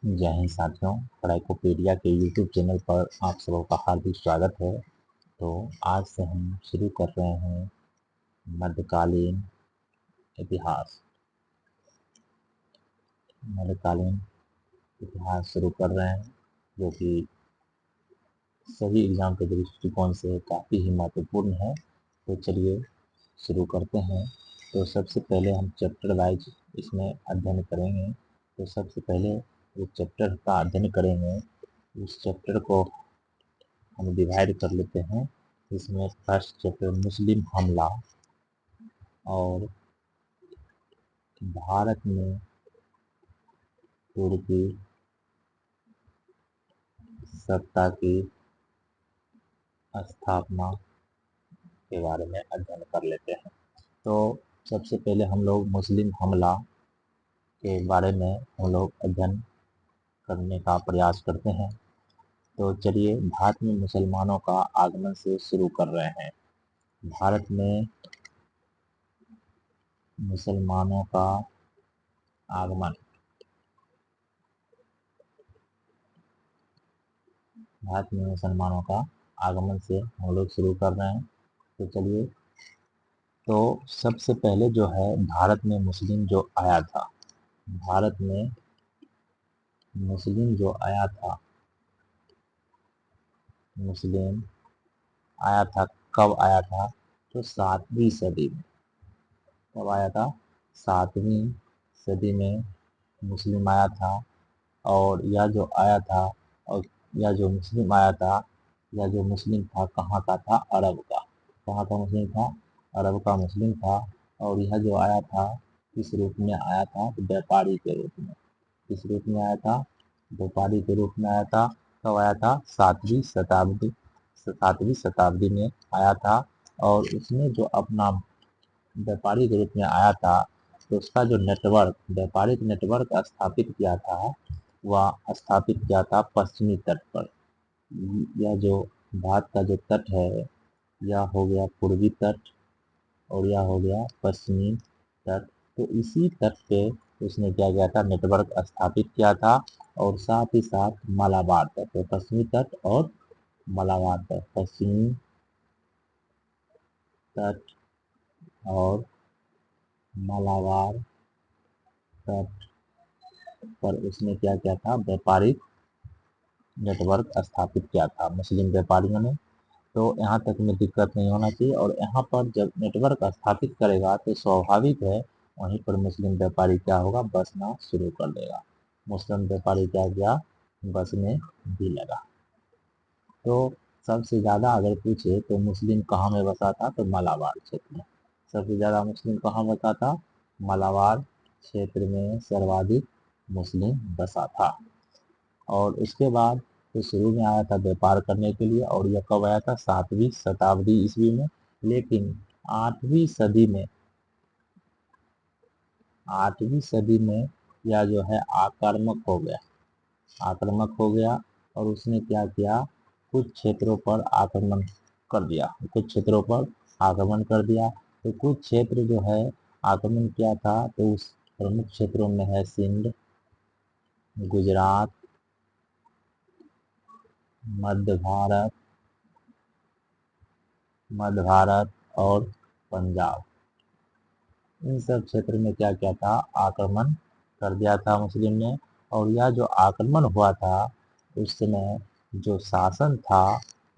जय हिंद साथियों, पढ़ाईकोपीडिया के यूट्यूब चैनल पर आप सबों का हार्दिक स्वागत है। तो आज से हम शुरू कर रहे हैं मध्यकालीन इतिहास। मध्यकालीन इतिहास शुरू कर रहे हैं, जो कि सभी एग्जाम के दृष्टिकोण से काफ़ी ही महत्वपूर्ण है। तो चलिए शुरू करते हैं। तो सबसे पहले हम चैप्टर वाइज इसमें अध्ययन करेंगे। तो सबसे पहले एक चैप्टर का अध्ययन करेंगे। उस चैप्टर को हम डिवाइड कर लेते हैं। इसमें फर्स्ट चैप्टर मुस्लिम हमला और भारत में तुर्की सत्ता की स्थापना के बारे में अध्ययन कर लेते हैं। तो सबसे पहले हम लोग मुस्लिम हमला के बारे में हम लोग अध्ययन करने का प्रयास करते हैं। तो चलिए भारत में मुसलमानों का आगमन से शुरू कर रहे हैं। भारत में मुसलमानों का आगमन भारत में मुसलमानों का आगमन से हम लोग शुरू कर रहे हैं। तो चलिए, तो सबसे पहले जो है भारत में मुस्लिम जो आया था, भारत में मुस्लिम जो आया था, मुस्लिम आया था, कब आया था? तो 7वीं सदी में। कब आया था? 7वीं सदी में मुस्लिम आया था। और यह जो आया था, और यह जो मुस्लिम आया था, यह जो मुस्लिम था कहाँ का था? अरब का। कहाँ का मुस्लिम था? अरब का मुस्लिम था। और यह जो आया था किस रूप में आया था? तो व्यापारी के रूप में। किस रूप में आया था? व्यापारी के रूप में आया था। कब आया था? 7वीं शताब्दी में आया था। और उसने जो अपना व्यापारी के रूप में आया था, तो उसका जो नेटवर्क, व्यापारिक नेटवर्क स्थापित किया था, वह स्थापित किया था पश्चिमी तट पर। यह जो भारत का जो तट है, यह हो गया पूर्वी तट और यह हो गया पश्चिमी तट। तो इसी तट पे उसने क्या किया था? नेटवर्क स्थापित किया था। और साथ ही साथ मालाबार तट, तो पश्चिमी तट और मालाबार तट, पश्चिमी तट और मालाबार तट पर उसने क्या किया था? व्यापारिक नेटवर्क स्थापित किया था मुस्लिम व्यापारियों ने। तो यहाँ तक में दिक्कत नहीं होना चाहिए। और यहाँ पर जब नेटवर्क स्थापित करेगा तो स्वाभाविक है वहीं पर मुस्लिम व्यापारी क्या होगा? बसना शुरू कर देगा। मुस्लिम व्यापारी क्या किया? बसने भी लगा। तो सबसे ज़्यादा अगर पूछे तो मुस्लिम कहाँ में बसा था? तो मालाबार क्षेत्र में। सबसे ज़्यादा मुस्लिम कहाँ बसा था? मालाबार क्षेत्र में सर्वाधिक मुस्लिम बसा था। और उसके बाद तो शुरू में आया था व्यापार करने के लिए। और यह कब आया था? 7वीं शताब्दी ईस्वी में। लेकिन 8वीं सदी में, 8वीं सदी में यह जो है आक्रामक हो गया, आक्रामक हो गया। और उसने क्या किया? कुछ क्षेत्रों पर आक्रमण कर दिया, कुछ क्षेत्रों पर आक्रमण कर दिया। तो कुछ क्षेत्र जो है आक्रमण किया था, तो उस प्रमुख क्षेत्रों में है सिंध, गुजरात, मध्य भारत, मध्य भारत और पंजाब। इन सब क्षेत्र में क्या किया था? आक्रमण कर दिया था मुस्लिम ने। और यह जो आक्रमण हुआ था, उस समय जो शासन था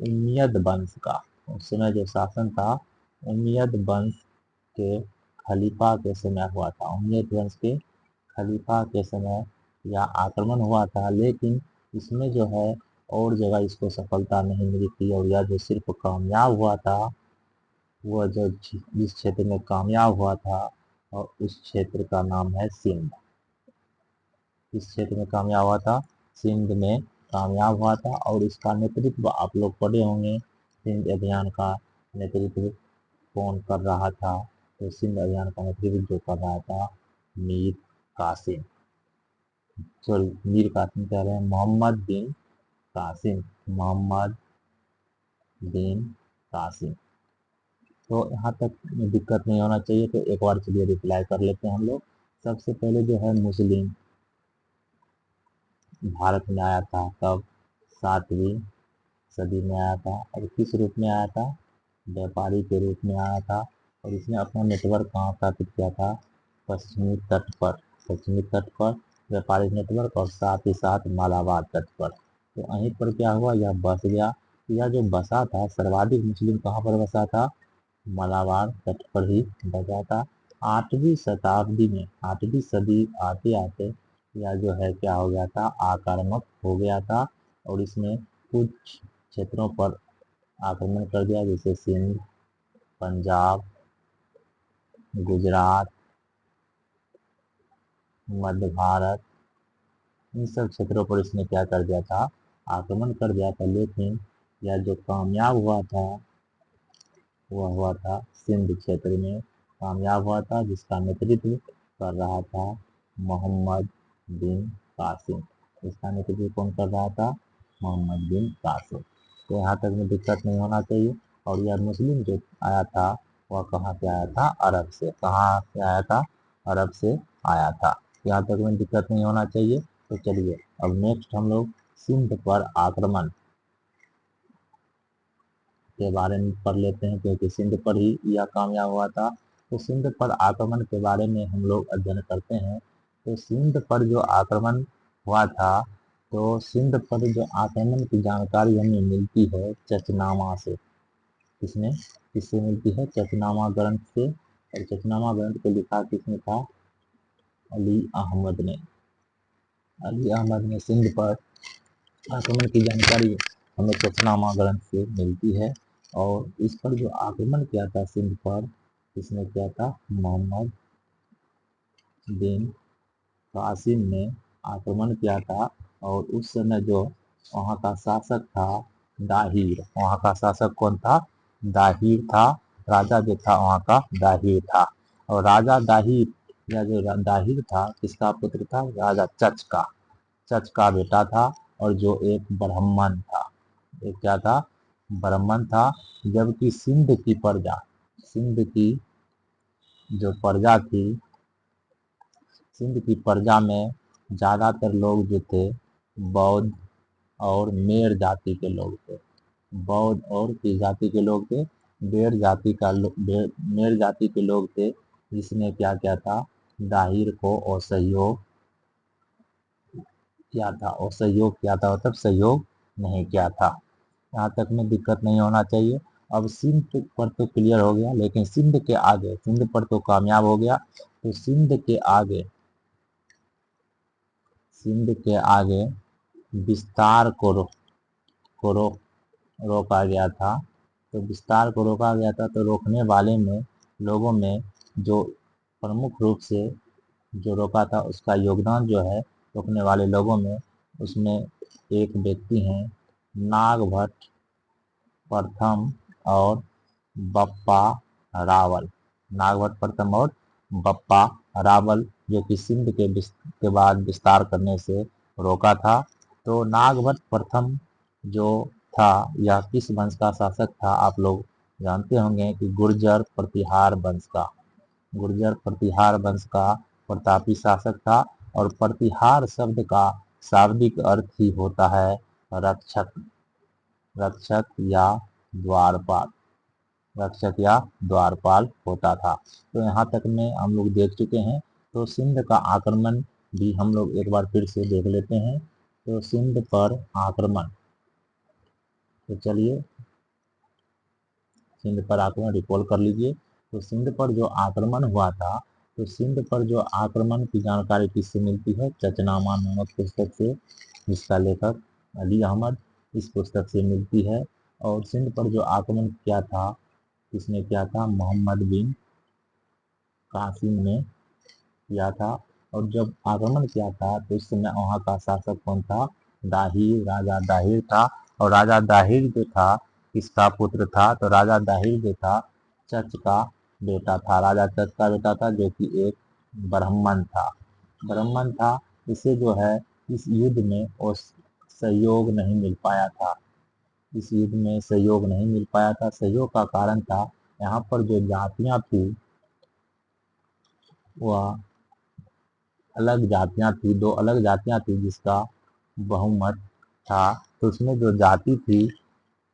उमैयद वंश का, उस समय जो शासन था उमैयद वंश के खलीफा के समय हुआ था। उमैयद वंश के खलीफा के समय यह आक्रमण हुआ था। लेकिन इसमें जो है और जगह इसको सफलता नहीं मिली थी। और यह जो सिर्फ कामयाब हुआ था, वह जो जिस क्षेत्र में कामयाब हुआ था, और उस क्षेत्र का नाम है सिंध। इस क्षेत्र में कामयाब हुआ था, सिंध में कामयाब हुआ था। और इसका नेतृत्व आप लोग पढ़े होंगे, सिंध अभियान का नेतृत्व कौन कर रहा था? तो सिंध अभियान का नेतृत्व जो कर रहा था मीर कासिम, सॉरी मीर कासिम कह रहे हैं, मोहम्मद बिन कासिम, मोहम्मद बिन कासिम। तो यहाँ तक दिक्कत नहीं होना चाहिए। तो एक बार चलिए रिप्लाई कर लेते हैं हम लोग। सबसे पहले जो है मुस्लिम, भारत में आया था कब? 7वीं सदी में आया था। और किस रूप में आया था? व्यापारी के रूप में आया था। और इसने अपना नेटवर्क कहाँ स्थापित किया था? पश्चिमी तट पर। पश्चिमी तट पर व्यापारिक नेटवर्क और साथ ही साथ मालाबार तट पर। तो वहीं पर क्या हुआ? यह बस गया। यह जो बसा था, सर्वाधिक मुस्लिम कहाँ पर बसा था? मालाबार तट पर ही बसा था। 8वीं शताब्दी में, 8वीं सदी आते आते यह जो है क्या हो गया था? आक्रामक हो गया था। और इसने कुछ क्षेत्रों पर आक्रमण कर दिया, जैसे सिंध, पंजाब, गुजरात, मध्य भारत, इन सब क्षेत्रों पर इसने क्या कर दिया था? आक्रमण कर दिया था। लेकिन यह जो कामयाब हुआ था वह हुआ था सिंध क्षेत्र में कामयाब हुआ था, जिसका नेतृत्व कर रहा था मोहम्मद बिन कासिम। इसका नेतृत्व कौन कर रहा था? मोहम्मद बिन कासिम। तो यहाँ तक में दिक्कत नहीं होना चाहिए। और यह मुस्लिम जो आया था वह कहाँ से आया था? अरब से। कहाँ से आया था? अरब से आया था। यहाँ तक में दिक्कत नहीं होना चाहिए। तो चलिए अब नेक्स्ट हम लोग सिंध पर आक्रमण के बारे में पढ़ लेते हैं, क्योंकि सिंध पर ही यह कामयाब हुआ था। तो सिंध पर आक्रमण के बारे में हम लोग अध्ययन करते हैं। तो सिंध पर जो आक्रमण हुआ था, तो सिंध पर जो आक्रमण की जानकारी हमें मिलती है चचनामा से। किससे मिलती है? चचनामा ग्रंथ से। और चचनामा ग्रंथ को लिखा किसने था? अली अहमद ने। अली अहमद ने सिंध पर आक्रमण की जानकारी हमें चचनामा ग्रंथ से मिलती है। और इस पर जो आक्रमण किया था सिंध पर, इसने किया था मोहम्मद बिन कासिम ने आक्रमण किया था। और उस समय जो वहाँ का शासक था दाहिर। वहाँ का शासक कौन था? दाहिर था। राजा जो था वहाँ का दाहिर था। और राजा दाहिर, या जो दाहिर था, किसका पुत्र था? राजा चच का बेटा था। और जो एक ब्राह्मण था। एक क्या था? ब्राह्मण था। जबकि सिंध की जो प्रजा थी, सिंध की प्रजा में ज़्यादातर लोग जो थे बौद्ध और मेर जाति के लोग थे। बौद्ध और किस जाति के लोग थे? मेर जाति के लोग थे। जिसने क्या किया था? दाहिर को असहयोग किया था। असहयोग किया था मतलब सहयोग नहीं किया था। यहाँ तक में दिक्कत नहीं होना चाहिए। अब सिंध पर तो क्लियर हो गया, लेकिन सिंध के आगे, सिंध पर तो कामयाब हो गया, तो सिंध के आगे विस्तार को रोका गया था। तो विस्तार को रोका गया था, तो रोकने वाले में लोगों में जो प्रमुख रूप से जो रोका था, उसका योगदान जो है रोकने वाले लोगों में, उसमें एक व्यक्ति हैं नागभट्ट प्रथम और बप्पा रावल। नागभट्ट प्रथम और बप्पा रावल, जो कि सिंध के बाद विस्तार करने से रोका था। तो नागभट्ट प्रथम जो था, यह किस वंश का शासक था? आप लोग जानते होंगे कि गुर्जर प्रतिहार वंश का प्रतापी शासक था। और प्रतिहार शब्द का शाब्दिक अर्थ ही होता है रक्षक रक्षक या द्वारपाल। रक्षक या द्वारपाल होता था। तो यहाँ तक में हम लोग देख चुके हैं। तो सिंध का आक्रमण भी हम लोग एक बार फिर से देख लेते हैं। तो सिंध पर आक्रमण, तो चलिए सिंध पर आक्रमण रिकॉल कर लीजिए। तो सिंध पर जो आक्रमण हुआ था, तो सिंध पर जो आक्रमण की जानकारी किससे मिलती है? चचनामा नामक पुस्तक से, जिसका लेखक अली अहमद, इस पुस्तक से मिलती है। और सिंध पर जो आक्रमण किया था, किसने किया था? मोहम्मद बिन कासिम ने किया था। और जब आक्रमण किया था, तो उस समय वहाँ का शासक कौन था? राजा दाहिर था। और राजा दाहिर जो था, किसका पुत्र था? तो राजा दाहिर जो था चच का बेटा था। राजा चच का बेटा था, जो कि एक ब्राह्मण था। इसे जो है इस युद्ध में सहयोग नहीं मिल पाया था। सहयोग का कारण था, यहाँ पर जो जातियाँ थी वह दो अलग जातियां थी, जिसका बहुमत था, तो उसमें जो जाति थी,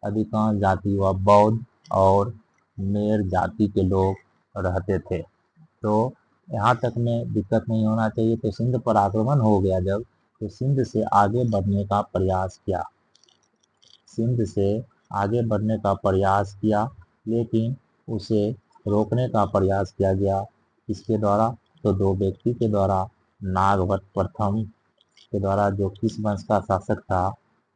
अधिकांश जाति व बौद्ध और मेर जाति के लोग रहते थे। तो यहाँ तक में दिक्कत नहीं होना चाहिए। तो सिंध पर आक्रमण हो गया जब, तो सिंध से आगे बढ़ने का प्रयास किया, सिंध से आगे बढ़ने का प्रयास किया, लेकिन उसे रोकने का प्रयास किया गया। किसके द्वारा? तो दो व्यक्ति के द्वारा, नागभट्ट प्रथम के द्वारा, जो किस वंश का शासक था?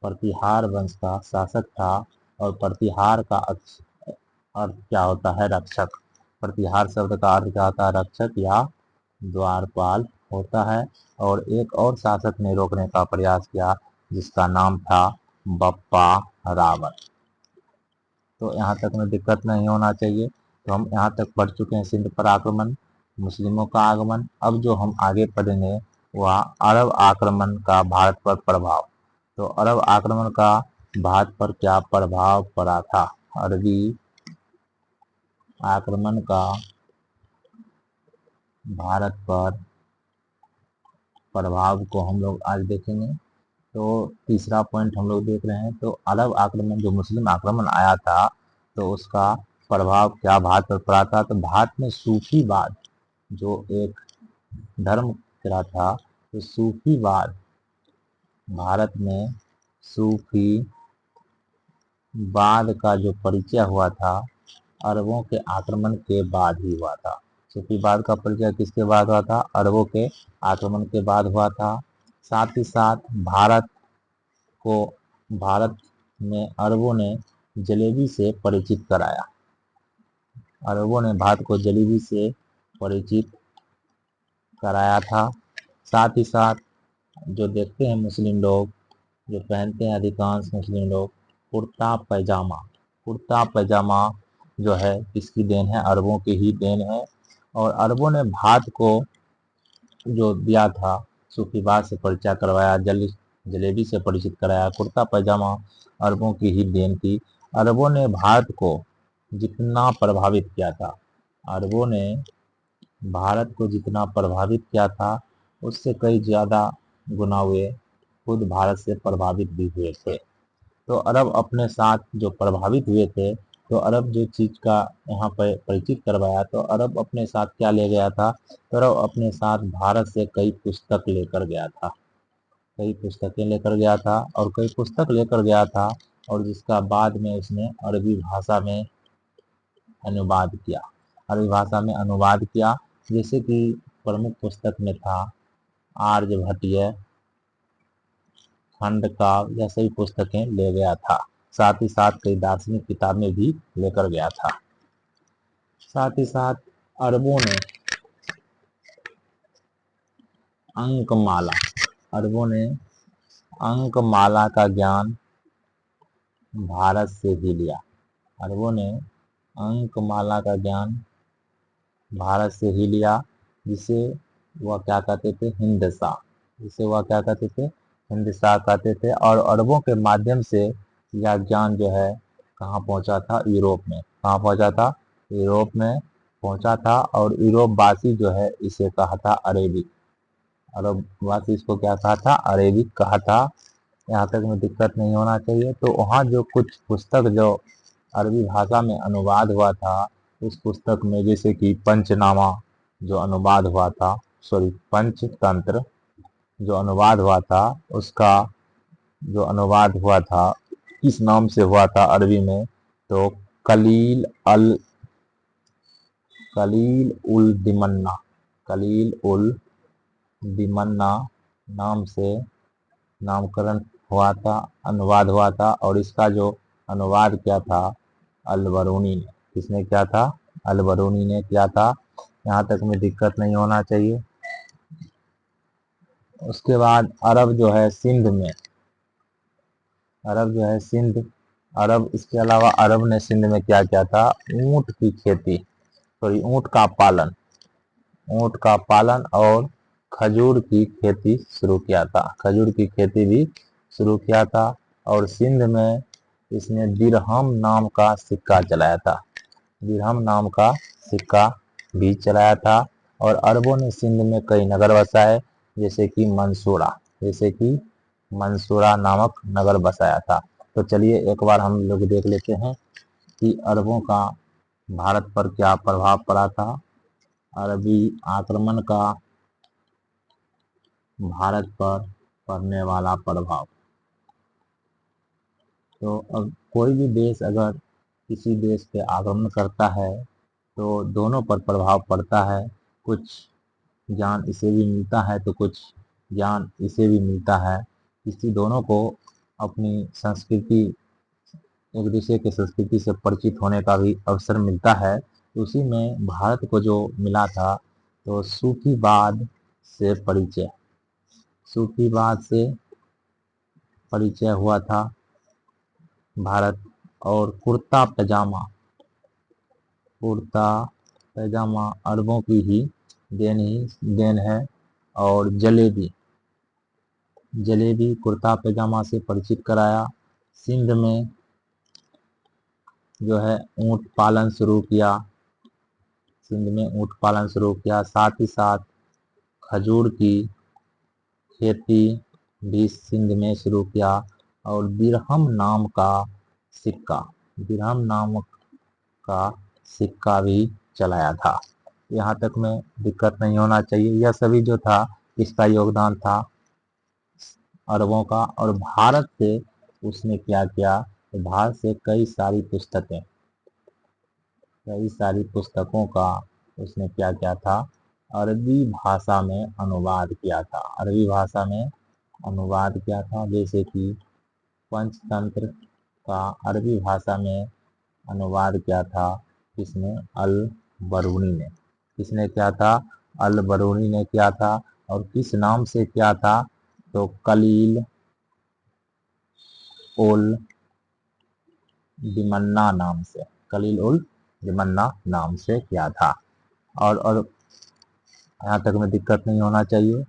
प्रतिहार वंश का शासक था। और प्रतिहार का अर्थ क्या होता है? रक्षक। प्रतिहार शब्द का अर्थ क्या होता है? रक्षक या द्वारपाल होता है। और एक और शासक ने रोकने का प्रयास किया, जिसका नाम था बप्पा रावल। तो यहाँ तक में दिक्कत नहीं होना चाहिए। तो हम यहाँ तक पढ़ चुके हैं सिंध पर आक्रमण, मुस्लिमों का आगमन। अब जो हम आगे पढ़ेंगे वह अरब आक्रमण का भारत पर प्रभाव। तो अरब आक्रमण का भारत पर क्या प्रभाव पड़ा था? अरबी आक्रमण का भारत पर प्रभाव को हम लोग आज देखेंगे। तो तीसरा पॉइंट हम लोग देख रहे हैं। तो अरब आक्रमण, जो मुस्लिम आक्रमण आया था, तो उसका प्रभाव क्या भारत पर पड़ा था? तो भारत में सूफीवाद, जो एक धर्म रहा था, तो सूफीवाद, भारत में सूफीवाद का जो परिचय हुआ था, अरबों के आक्रमण के बाद ही हुआ था। सूफीवाद का परिचय किसके बाद हुआ था? अरबों के आक्रमण के बाद हुआ था। साथ ही साथ भारत में अरबों ने जलेबी से परिचित कराया। अरबों ने भारत को जलेबी से परिचित कराया था। साथ ही साथ जो देखते हैं मुस्लिम लोग, जो पहनते हैं अधिकांश मुस्लिम लोग, कुर्ता पैजामा। कुर्ता पैजामा जो है किसकी देन है? अरबों की ही देन है। और अरबों ने भारत को जो दिया था, सूफीवाद से परिचय करवाया, जलेबी से परिचित कराया, कुर्ता पैजामा अरबों की ही देन थी। अरबों ने भारत को जितना प्रभावित किया था, अरबों ने भारत को जितना प्रभावित किया था, उससे कई ज़्यादा गुना हुए खुद भारत से प्रभावित भी हुए थे। तो अरब अपने साथ जो प्रभावित हुए थे, तो अरब जो चीज़ का यहाँ पर परिचित करवाया, तो अरब अपने साथ क्या ले गया था? तो अरब अपने साथ भारत से कई पुस्तक लेकर गया था, कई पुस्तकें लेकर गया था, और कई पुस्तक लेकर गया था, और जिसका बाद में उसने अरबी भाषा में अनुवाद किया। अरबी भाषा में अनुवाद किया, जैसे कि प्रमुख पुस्तक में था आर्यभट्टीय खंड का, यह सभी पुस्तकें ले गया था। साथ ही साथ कई दार्शनिक किताबें भी लेकर गया था। साथ ही साथ अरबों ने अंकमाला, अरबों ने अंकमाला का ज्ञान भारत से ही लिया। अरबों ने अंकमाला का ज्ञान भारत से ही लिया, जिसे वह क्या कहते थे? हिंदसा। जिसे वह क्या कहते थे? हिंदसा कहते थे। और अरबों के माध्यम से यह ज्ञान जो है कहाँ पहुंचा था? यूरोप में। कहाँ पहुंचा था? यूरोप में पहुंचा था। और यूरोप वासी जो है इसे कहा था अरेबिक। अरब वासी इसको क्या कहा था? अरेबिक कहा था। यहाँ तक में दिक्कत नहीं होना चाहिए। तो वहाँ जो कुछ पुस्तक जो अरबी भाषा में अनुवाद हुआ था, उस पुस्तक में जैसे कि पंचनामा जो अनुवाद हुआ था, पंचतंत्र जो अनुवाद हुआ था, उसका जो अनुवाद हुआ था किस नाम से हुआ था अरबी में? तो कलील उल दिमन्ना नाम से नामकरण हुआ था, अनुवाद हुआ था। और इसका जो अनुवाद किया था अल-बरूनी ने। किसने किया था? अल-बरूनी ने किया था। यहाँ तक में दिक्कत नहीं होना चाहिए। उसके बाद अरब जो है सिंध में, अरब इसके अलावा अरब ने सिंध में क्या किया था? ऊँट की खेती, सॉरी ऊँट का पालन और खजूर की खेती शुरू किया था। खजूर की खेती भी शुरू किया था। और सिंध में इसने दिरहम नाम का सिक्का चलाया था। दिरहम नाम का सिक्का भी चलाया था। और अरबों ने सिंध में कई नगर बसाए, जैसे कि मंसूरा नामक नगर बसाया था। तो चलिए एक बार हम लोग देख लेते हैं कि अरबों का भारत पर क्या प्रभाव पड़ा था। अरबी आक्रमण का भारत पर पड़ने वाला प्रभाव। तो अब कोई भी देश अगर किसी देश पे आक्रमण करता है तो दोनों पर प्रभाव पड़ता है। कुछ ज्ञान इसे भी मिलता है तो कुछ ज्ञान इसे भी मिलता है। इसी दोनों को अपनी संस्कृति, एक दूसरे की संस्कृति से परिचित होने का भी अवसर मिलता है। उसी में भारत को जो मिला था तो सूफीवाद से परिचय, सूफीवाद से परिचय हुआ था भारत। और कुर्ता पैजामा, कुर्ता पैजामा अरबों की ही देन है। और जलेबी, जलेबी कुर्ता पैजामा से परिचित कराया। सिंध में जो है ऊंट पालन शुरू किया, सिंध में ऊंट पालन शुरू किया। साथ ही साथ खजूर की खेती भी सिंध में शुरू किया। और दिरहम नाम का सिक्का, दिरहम नामक का सिक्का भी चलाया था। यहाँ तक में दिक्कत नहीं होना चाहिए। यह सभी जो था इसका योगदान था अरबों का। और भारत से उसने क्या किया, तो भारत से कई सारी पुस्तकें, कई सारी पुस्तकों का उसने क्या किया था, अरबी भाषा में अनुवाद किया था। अरबी भाषा में अनुवाद किया था। जैसे कि पंचतंत्र का अरबी भाषा में अनुवाद किया था किसने, अल बरूनी ने। किसने किया था, अल बरूनी ने किया था। और किस नाम से किया था, तो कलील उल दिमन्ना नाम से, कलील उल दिमन्ना नाम से किया था। और यहाँ तक में दिक्कत नहीं होना चाहिए।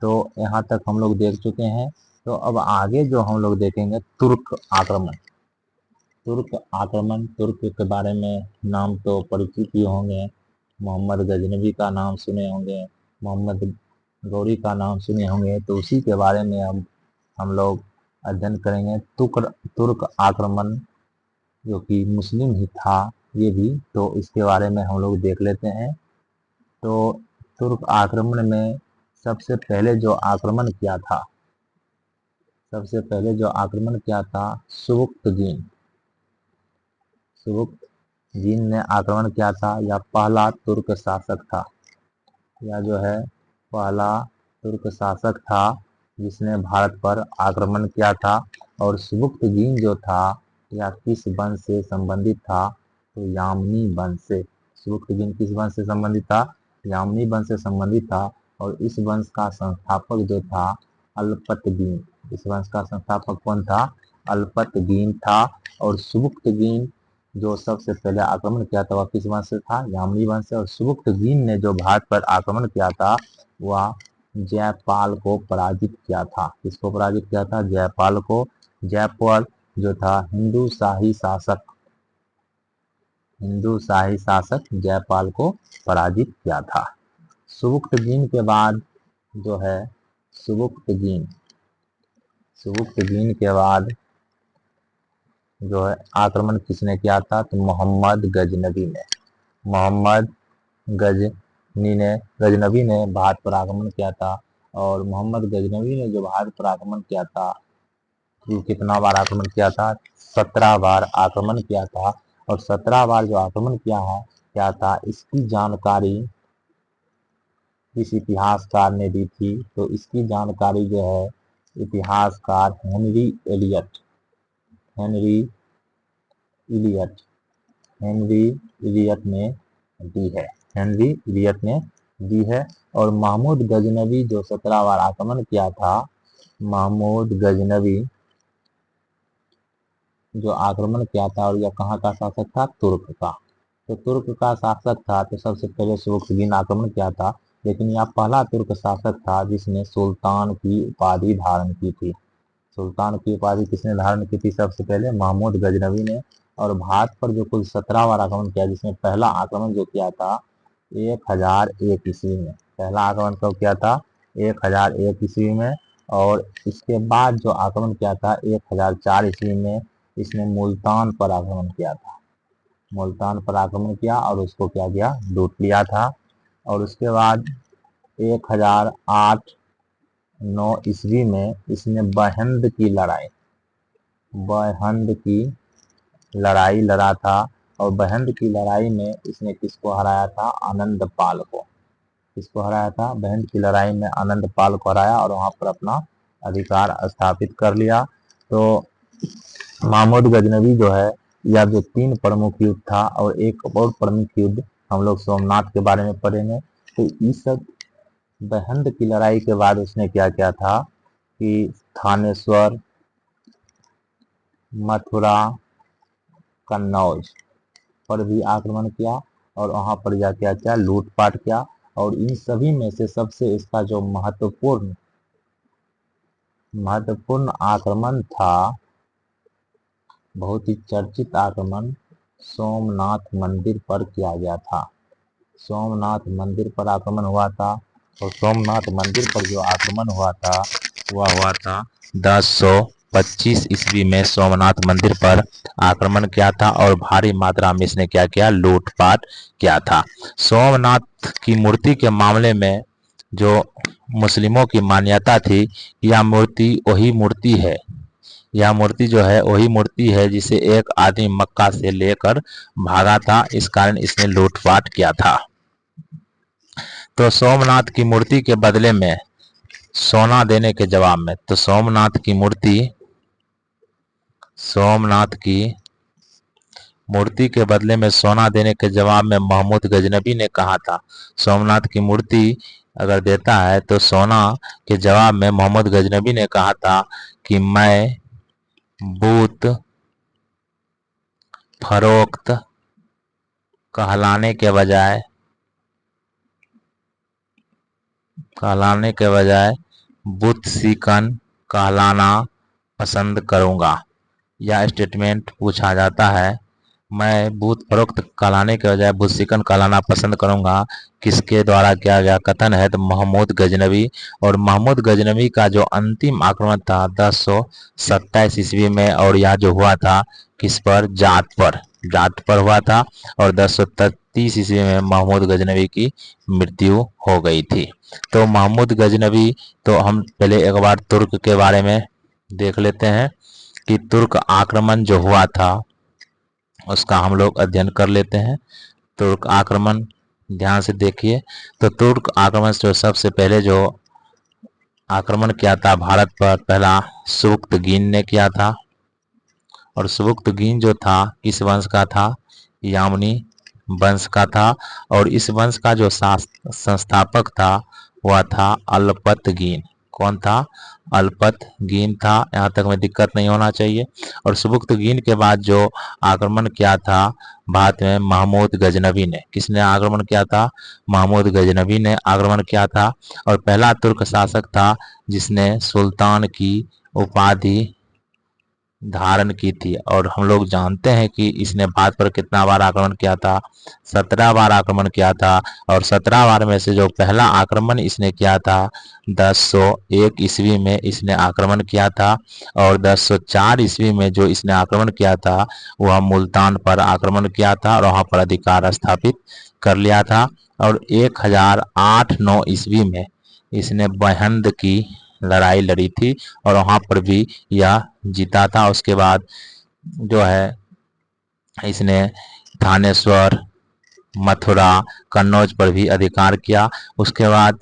तो यहाँ तक हम लोग देख चुके हैं। तो अब आगे जो हम लोग देखेंगे तुर्क आक्रमण। तुर्क आक्रमण, तुर्क के बारे में नाम तो परिचित ही होंगे। मोहम्मद गजनवी का नाम सुने होंगे, मोहम्मद गौरी का नाम सुने होंगे। तो उसी के बारे में अब हम लोग अध्ययन करेंगे। तुर्क आक्रमण जो कि मुस्लिम ही था ये भी, तो इसके बारे में हम लोग देख लेते हैं। तो तुर्क आक्रमण में सबसे पहले जो आक्रमण किया था, सबसे पहले जो आक्रमण किया था सुबुक्तगीन, सुबुक्तगीन ने आक्रमण किया था। या पहला तुर्क शासक था, या जो है पहला तुर्क शासक था जिसने भारत पर आक्रमण किया था। और सुबुक्तगीन जो था या किस वंश से संबंधित था, तो यामनी वंश से। सुबुक्तगीन किस वंश से संबंधित था, यामनी वंश से संबंधित था। और इस वंश का संस्थापक जो था अल्पतगीन, इस वंश का संस्थापक कौन था, अल्पतगीन था। और सुबुक्तगीन जो सबसे पहले आक्रमण किया था वह किस वंश से था, यामनी वंश से। और सुबुक्तगीन ने जो भारत पर आक्रमण किया था वह जयपाल को पराजित किया था। किसको पराजित किया था, जयपाल को। जयपाल जो था हिंदू शाही शासक, हिंदू शाही शासक जयपाल को पराजित किया था। सुबुक्तगीन के बाद जो है सुबुक्तगीन, सुबुक्तगीन के बाद जो है आक्रमण किसने किया था, तो मोहम्मद गजनवी ने। मोहम्मद गजनवी ने भारत पर आक्रमण किया था। और मोहम्मद गजनवी ने जो भारत पर आक्रमण किया था, तो कितना बार आक्रमण किया था, 17 बार आक्रमण किया था। और 17 बार जो आक्रमण क्या था इसकी जानकारी इस इतिहासकार ने दी थी। तो इसकी जानकारी जो है इतिहासकार Henry Elliot, Henry Elliot, Henry Elliot ने दी है, हेनरी इलियट ने दी है। और महमूद गजनवी जो 17 बार आक्रमण किया था, महमूद गजनवी जो आक्रमण किया था, और यह कहाँ का शासक था, तुर्क का। तो तुर्क का शासक था तो सबसे पहले सुबुक्तगीन आक्रमण किया था। लेकिन यह पहला तुर्क शासक था जिसने सुल्तान की उपाधि धारण की थी। सुल्तान की उपाधि किसने धारण की थी, सबसे पहले महमूद गजनवी ने। और भारत पर जो कुल 17 बार आक्रमण किया, जिसमें पहला आक्रमण जो किया था 1001 ईस्वी में। पहला आक्रमण कब किया था, 1001 ईस्वी में। और इसके बाद जो आक्रमण किया था 1004 ईस्वी में इसने मुल्तान पर आक्रमण किया था। मुल्तान पर आक्रमण किया और उसको क्या किया, लूट लिया था। और उसके बाद 1008-9 ईस्वी में इसने बहंद की लड़ाई लड़ा था। और बहंद की लड़ाई में इसने किसको हराया था, आनंदपाल को। किसको हराया था, बहंद की लड़ाई में आनंदपाल को हराया और वहां पर अपना अधिकार स्थापित कर लिया। तो महमूद गजनवी जो है, यह जो 3 प्रमुख युद्ध था और एक और प्रमुख युद्ध हम लोग सोमनाथ के बारे में पढ़ेंगे। तो इस बहंद की लड़ाई के बाद उसने क्या किया था कि थानेश्वर, मथुरा, कन्नौज पर भी आक्रमण किया और वहां पर जाके क्या लूटपाट किया। और इन सभी में से सबसे इसका जो महत्वपूर्ण आक्रमण था, बहुत ही चर्चित आक्रमण सोमनाथ मंदिर पर किया गया था। सोमनाथ मंदिर पर आक्रमण हुआ था। और सोमनाथ मंदिर पर जो आक्रमण हुआ था वह हुआ था 1025 ईस्वी में सोमनाथ मंदिर पर आक्रमण किया था और भारी मात्रा में इसने क्या किया, लूटपाट किया था। सोमनाथ की मूर्ति के मामले में जो मुस्लिमों की मान्यता थी, यह मूर्ति वही मूर्ति है, यह मूर्ति जो है वही मूर्ति है जिसे एक आदमी मक्का से लेकर भागा था, इस कारण इसने लूटपाट किया था। तो सोमनाथ की मूर्ति के बदले में सोना देने के जवाब में, तो सोमनाथ की मूर्ति के बदले में सोना देने के जवाब में महमूद गजनबी ने कहा था, सोमनाथ की मूर्ति अगर देता है तो सोना के जवाब में महमूद गजनबी ने कहा था कि मैं बूत फरोख्त कहलाने के बजाय बुत सिकन कहलाना पसंद करूंगा। यह स्टेटमेंट पूछा जाता है, मैं बूत फरोख्त कहलाने के बजाय बुत सिकन कहलाना पसंद करूंगा, किसके द्वारा किया गया कथन है, तो महमूद गजनवी। और महमूद गजनवी का जो अंतिम आक्रमण था 1027 ईस्वी में, और यह जो हुआ था किस पर, जाट पर हुआ था। और 1033 ईस्वी में महमूद गजनवी की मृत्यु हो गई थी। तो महमूद गजनवी, तो हम पहले एक बार तुर्क के बारे में देख लेते हैं कि तुर्क आक्रमण जो हुआ था उसका हम लोग अध्ययन कर लेते हैं। तुर्क आक्रमण ध्यान से देखिए। तो तुर्क आक्रमण से सबसे पहले जो आक्रमण किया था भारत पर, पहला सुबुक्तगीन ने किया था। और सुबुक्तगीन जो था किस वंश का था, यामनी वंश का था। और इस वंश का जो संस्थापक था वह था अल्पतगीन। कौन था, अल्पतगीन था। यहाँ तक में दिक्कत नहीं होना चाहिए। और सुबुक्तगीन के बाद जो आक्रमण किया था भारत में महमूद गजनवी ने, किसने आक्रमण किया था, महमूद गजनवी ने आक्रमण किया था। और पहला तुर्क शासक था जिसने सुल्तान की उपाधि धारण की थी। और हम लोग जानते हैं कि इसने भारत पर कितना बार आक्रमण किया था, 17 बार आक्रमण किया था। और 17 बार में से जो पहला आक्रमण इसने किया था 1001 ईस्वी में इसने आक्रमण किया था। और 1004 ईस्वी में जो इसने आक्रमण किया था वह मुल्तान पर आक्रमण किया था और वहां पर अधिकार स्थापित कर लिया था। और 1008-9 ईस्वी में इसने बहंद की लड़ाई लड़ी थी और वहां पर भी यह जीता था। उसके बाद जो है इसने थानेश्वर, मथुरा, कन्नौज पर भी अधिकार किया। उसके बाद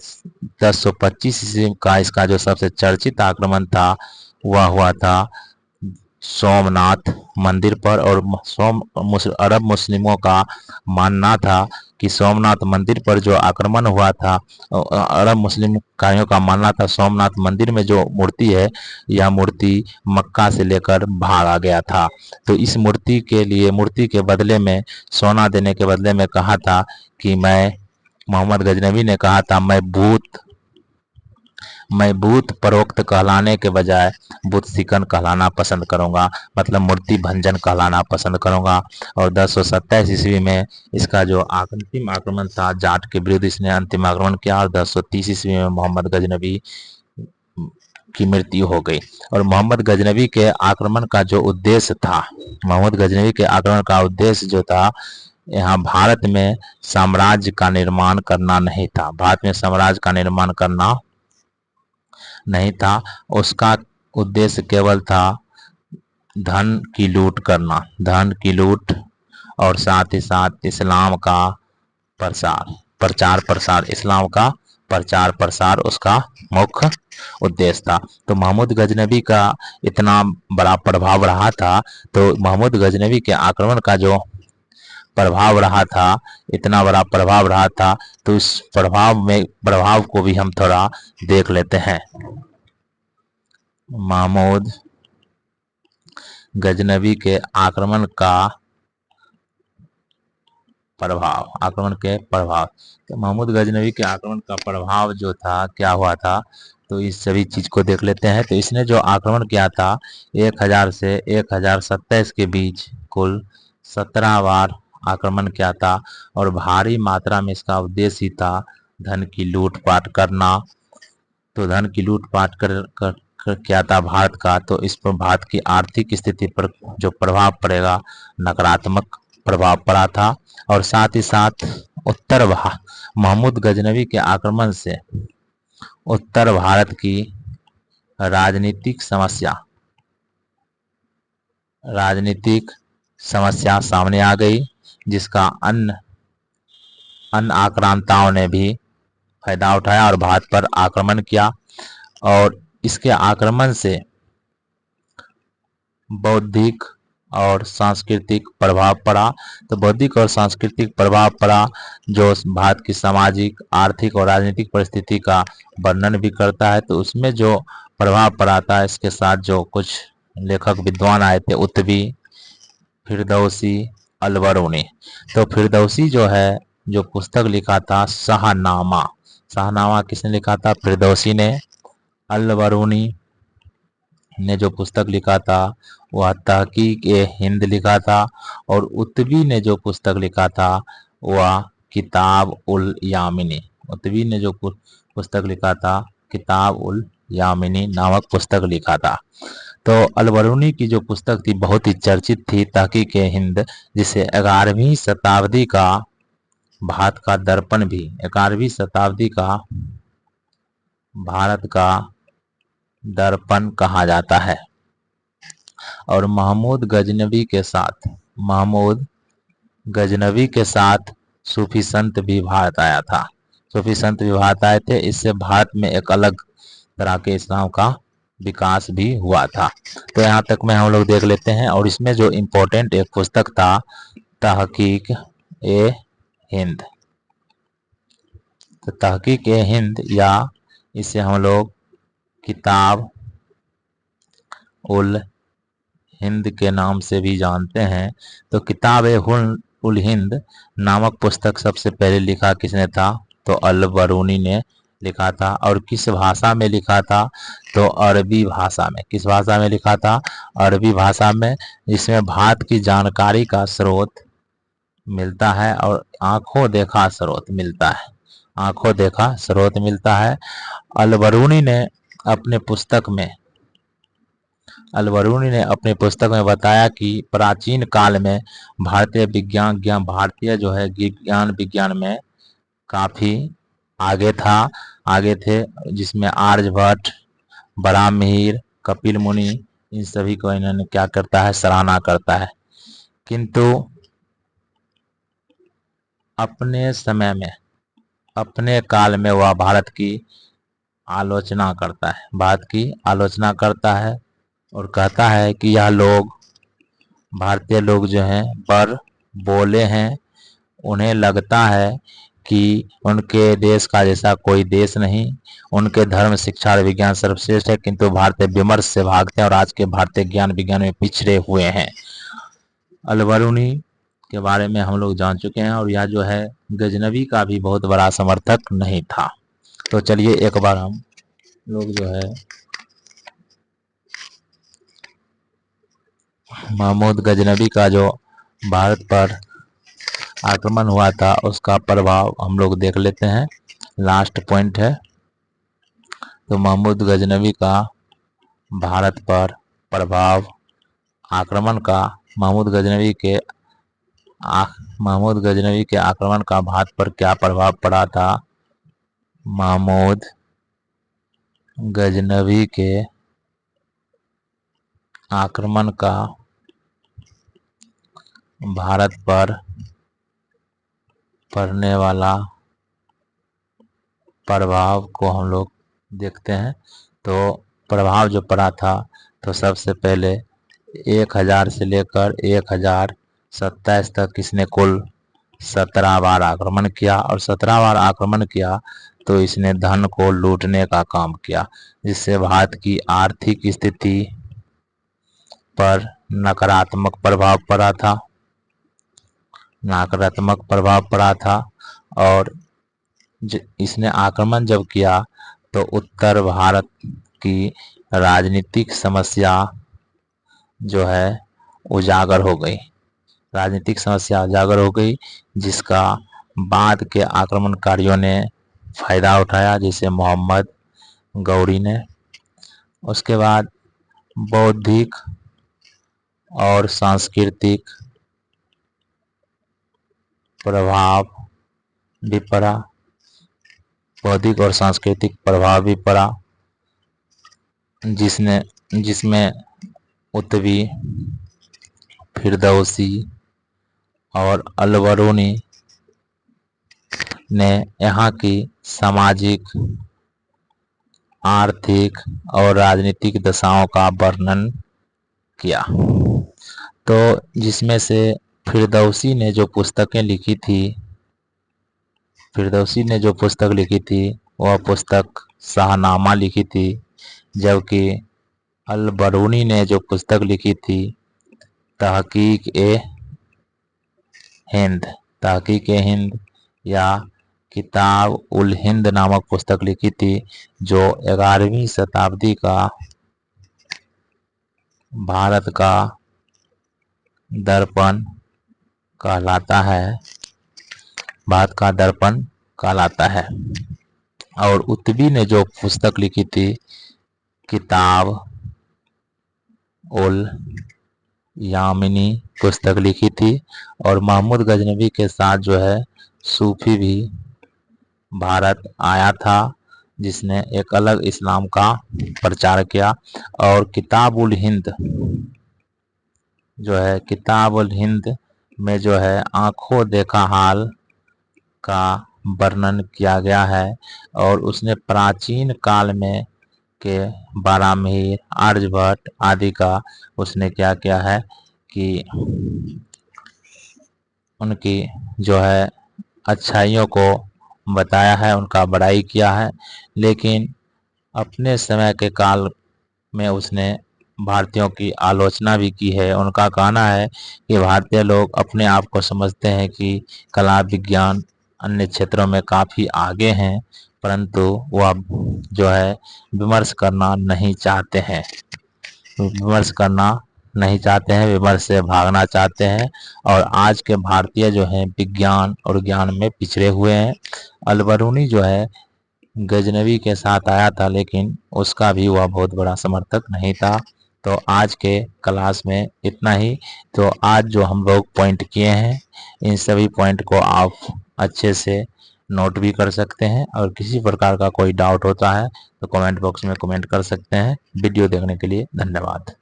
1025 ईस्वी का इसका जो सबसे चर्चित आक्रमण था वह हुआ था सोमनाथ मंदिर पर। और अरब मुस्लिमों का मानना था कि सोमनाथ मंदिर पर जो आक्रमण हुआ था, अरब मुस्लिम कारियों का मानना था सोमनाथ मंदिर में जो मूर्ति है यह मूर्ति मक्का से लेकर भागा गया था। तो इस मूर्ति के बदले में, सोना देने के बदले में कहा था कि मोहम्मद गजनवी ने कहा था मैं बूत परोक्त कहलाने के बजाय बुत सिकन कहलाना पसंद करूंगा, मतलब मूर्ति भंजन कहलाना पसंद करूंगा। और 1027 ईस्वी में इसका जो अंतिम आक्रमण था जाट के विरुद्ध इसने अंतिम आक्रमण किया। और 1030 ईस्वी में मोहम्मद गजनवी की मृत्यु हो गई। और मोहम्मद गजनवी के आक्रमण का जो उद्देश्य था, मोहम्मद गजनवी के आक्रमण का उद्देश्य जो था, यहाँ भारत में साम्राज्य का निर्माण करना नहीं था, भारत में साम्राज्य का निर्माण करना नहीं था। उसका उद्देश्य केवल था धन की लूट करना, धन की लूट, और साथ ही साथ इस्लाम का प्रचार प्रसार, इस्लाम का प्रचार प्रसार उसका मुख्य उद्देश्य था। तो महमूद गजनवी का इतना बड़ा प्रभाव रहा था, तो महमूद गजनवी के आक्रमण का जो प्रभाव रहा था, इतना बड़ा प्रभाव रहा था, तो इस प्रभाव को भी हम थोड़ा देख लेते हैं। महमूद गजनवी के आक्रमण के प्रभाव, तो महमूद गजनवी के आक्रमण का प्रभाव जो था, क्या हुआ था, तो इस सभी चीज को देख लेते हैं। तो इसने जो आक्रमण किया था 1000 से 1027 के बीच कुल 17 बार आक्रमण किया था, और भारी मात्रा में इसका उद्देश्य ही था धन की लूटपाट करना। तो धन की लूटपाट कर किया था भारत का, तो इस पर भारत की आर्थिक स्थिति पर जो प्रभाव पड़ेगा, नकारात्मक प्रभाव पड़ा था। और साथ ही साथ महमूद गजनवी के आक्रमण से उत्तर भारत की राजनीतिक समस्या सामने आ गई, जिसका अन्य आक्रांताओं ने भी फायदा उठाया और भारत पर आक्रमण किया। और इसके आक्रमण से बौद्धिक और सांस्कृतिक प्रभाव पड़ा। तो बौद्धिक और सांस्कृतिक प्रभाव पड़ा, जो भारत की सामाजिक, आर्थिक और राजनीतिक परिस्थिति का वर्णन भी करता है। तो उसमें जो प्रभाव पड़ा था, इसके साथ जो कुछ लेखक विद्वान आए थे, उत्तवी, फिरदौसी, अलबरूनी। तो फिरदौसी जो है, जो पुस्तक लिखा था शाहनामा किसने लिखा था? फिरदौसी ने। अलबरूनी ने जो पुस्तक लिखा था वह तहकीक-ए-हिंद लिखा था, और उत्तवी ने जो पुस्तक लिखा था वह किताब-उल-यामिनी, उत्तवी ने जो पुस्तक लिखा था किताब-उल-यामिनी नामक पुस्तक लिखा था। तो अलबरूनी की जो पुस्तक थी बहुत ही चर्चित थी, तहकीक-ए-हिंद, जिसे 11वीं शताब्दी का भारत का दर्पण भी, 11वीं शताब्दी का भारत का दर्पण कहा जाता है। और महमूद गजनवी के साथ सूफी संत भी भारत आया था, सूफी संत भी भारत आए थे। इससे भारत में एक अलग तरह के इस्लाम का विकास भी हुआ था। तो यहाँ तक में हम लोग देख लेते हैं। और इसमें जो इम्पोर्टेंट एक पुस्तक था, तहकीक-ए-हिंद, तो तहकीक-ए-हिंद, या इसे हम लोग किताब-उल-हिंद के नाम से भी जानते हैं। तो किताब-उल-हिंद नामक पुस्तक सबसे पहले लिखा किसने था? तो अलबरूनी ने लिखा था। और किस भाषा में लिखा था? तो अरबी भाषा में। किस भाषा में लिखा था? अरबी भाषा में, जिसमें भारत की जानकारी का स्रोत मिलता है और आंखों देखा स्रोत मिलता है, आंखों देखा स्रोत मिलता है। अलबरूनी ने अपने पुस्तक में बताया कि प्राचीन काल में भारतीय विज्ञान में काफी आगे थे, जिसमें आर्यभट्ट, बराहमिहिर, कपिल मुनि, इन सभी को इन्होंने क्या करता है? सराहना करता है। किंतु अपने समय में, अपने काल में वह भारत की आलोचना करता है और कहता है कि यह लोग, भारतीय लोग जो हैं, बर बोले हैं। उन्हें लगता है कि उनके देश का जैसा कोई देश नहीं, उनके धर्म, शिक्षा और विज्ञान सर्वश्रेष्ठ है, किंतु भारतीय विमर्श से भागते हैं और आज के भारतीय ज्ञान विज्ञान में पिछड़े हुए हैं। अलबरूनी के बारे में हम लोग जान चुके हैं। और यह जो है गजनवी का भी बहुत बड़ा समर्थक नहीं था। तो चलिए एक बार हम लोग जो है महमूद गजनवी का जो भारत पर आक्रमण हुआ था उसका प्रभाव हम लोग देख लेते हैं। लास्ट पॉइंट है। तो महमूद गजनवी का भारत पर प्रभाव, आक्रमण का महमूद गजनवी के आक्रमण का भारत पर क्या प्रभाव पड़ा था? महमूद गजनवी के आक्रमण का भारत पर पड़ने वाला प्रभाव को हम लोग देखते हैं। तो प्रभाव जो पड़ा था, तो सबसे पहले 1000 से लेकर 1027 तक इसने कुल 17 बार आक्रमण किया, और 17 बार आक्रमण किया तो इसने धन को लूटने का काम किया, जिससे भारत की आर्थिक स्थिति पर नकारात्मक प्रभाव पड़ा था। और इसने आक्रमण जब किया तो उत्तर भारत की राजनीतिक समस्या जो है उजागर हो गई, जिसका बाद के आक्रमणकारियों ने फायदा उठाया, जैसे मोहम्मद गौरी ने। उसके बाद बौद्धिक और सांस्कृतिक प्रभाव भी पड़ा, जिसमें उत्तवी, फिरदौसी और अलबरूनी ने यहाँ की सामाजिक, आर्थिक और राजनीतिक दशाओं का वर्णन किया। तो जिसमें से फिरदौसी ने जो पुस्तक लिखी थी वह पुस्तक शाहनामा लिखी थी, जबकि अलबरूनी ने जो पुस्तक लिखी थी तहकीक ए हिंद या किताब उल हिंद नामक पुस्तक लिखी थी, जो 11वीं शताब्दी का भारत का दर्पण कहलाता है। और उत्तवी ने जो पुस्तक लिखी थी किताब उल यामिनी पुस्तक लिखी थी। और महमूद गजनवी के साथ जो है सूफी भी भारत आया था, जिसने एक अलग इस्लाम का प्रचार किया। और किताब उल हिंद में जो है आंखों देखा हाल का वर्णन किया गया है, और उसने प्राचीन काल में के बारामीर, आर्यभट्ट आदि का उसने क्या किया है कि उनकी जो है अच्छाइयों को बताया है, उनका बड़ाई किया है। लेकिन अपने समय के काल में उसने भारतीयों की आलोचना भी की है। उनका कहना है कि भारतीय लोग अपने आप को समझते हैं कि कला, विज्ञान, अन्य क्षेत्रों में काफ़ी आगे हैं, परंतु वह जो है विमर्श करना नहीं चाहते हैं, विमर्श से भागना चाहते हैं। और आज के भारतीय जो हैं विज्ञान और ज्ञान में पिछड़े हुए हैं। अलबरूनी जो है गजनवी के साथ आया था, लेकिन उसका भी वह बहुत बड़ा समर्थक नहीं था। तो आज के क्लास में इतना ही। तो आज जो हम लोग पॉइंट किए हैं, इन सभी पॉइंट को आप अच्छे से नोट भी कर सकते हैं, और किसी प्रकार का कोई डाउट होता है तो कमेंट बॉक्स में कमेंट कर सकते हैं। वीडियो देखने के लिए धन्यवाद।